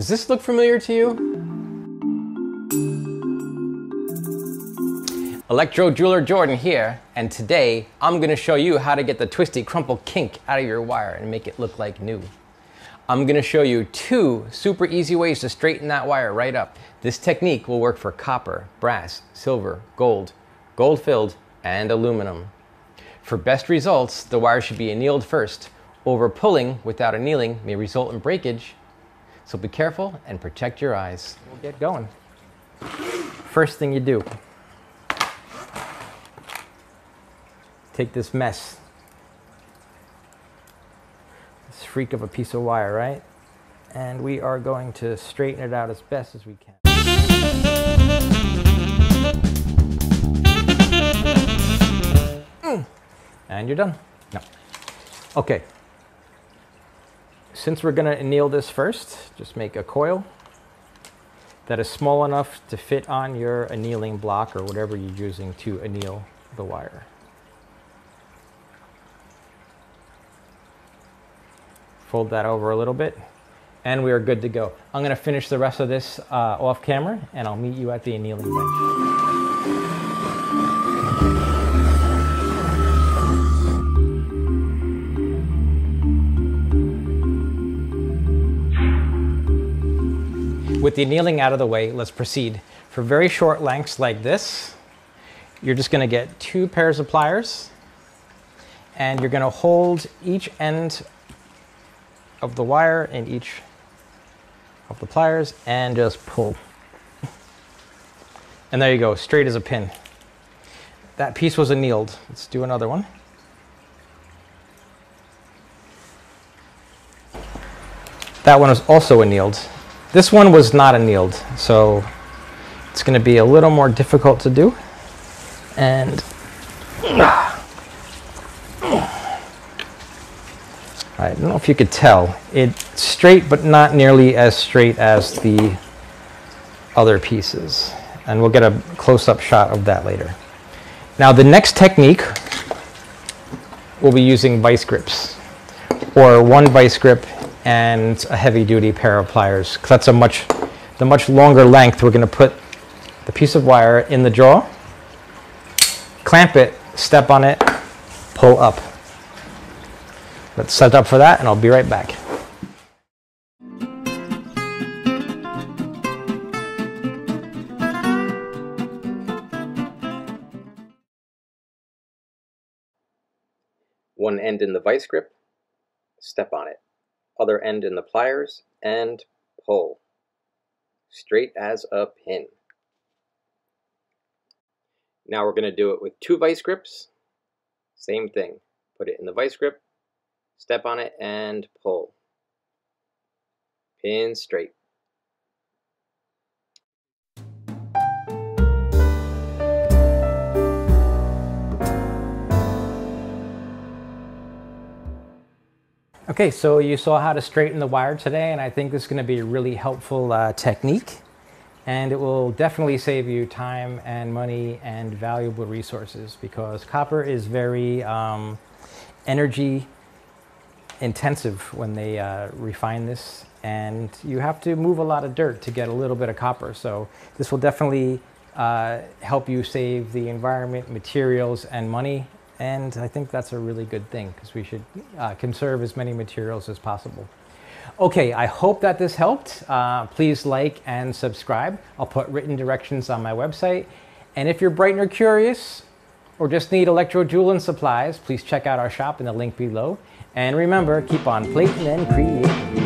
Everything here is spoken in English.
Does this look familiar to you? Electro Jeweler Jordan here, and today I'm going to show you how to get the twisty crumple kink out of your wire and make it look like new. I'm going to show you 2 super easy ways to straighten that wire right up. This technique will work for copper, brass, silver, gold, gold-filled, and aluminum. For best results, the wire should be annealed first. Over pulling without annealing may result in breakage, so be careful and protect your eyes. We'll get going. First thing you do, take this mess, this freak of a piece of wire, right? And we are going to straighten it out as best as we can. And you're done. No. Okay. Since we're going to anneal this first, just make a coil that is small enough to fit on your annealing block or whatever you're using to anneal the wire. Fold that over a little bit, and we are good to go. I'm going to finish the rest of this off camera, and I'll meet you at the annealing bench. With the annealing out of the way, let's proceed. For very short lengths like this, you're just going to get 2 pairs of pliers, and you're going to hold each end of the wire in each of the pliers and just pull. And there you go, straight as a pin. That piece was annealed. Let's do another one. That one was also annealed. This one was not annealed, so it's going to be a little more difficult to do. And I don't know if you could tell. It's straight, but not nearly as straight as the other pieces. And we'll get a close-up shot of that later. Now, the next technique, we'll be using vice grips, or 1 vice grip and a heavy-duty pair of pliers. That's the much longer length. We're going to put the piece of wire in the jaw, clamp it, step on it, pull up. Let's set up for that, and I'll be right back. One end in the vice grip, step on it. Other end in the pliers, and pull. Straight as a pin. Now we're going to do it with 2 vice grips. Same thing. Put it in the vice grip, step on it, and pull. Pin straight. Okay, so you saw how to straighten the wire today, and I think this is going to be a really helpful technique, and it will definitely save you time and money and valuable resources, because copper is very energy intensive when they refine this, and you have to move a lot of dirt to get a little bit of copper. So this will definitely help you save the environment, materials, and money. And I think that's a really good thing, because we should conserve as many materials as possible. Okay, I hope that this helped. Please like and subscribe. I'll put written directions on my website. And if you're Brightener Curious or just need electro jeweling supplies, please check out our shop in the link below. And remember, keep on plating and creating.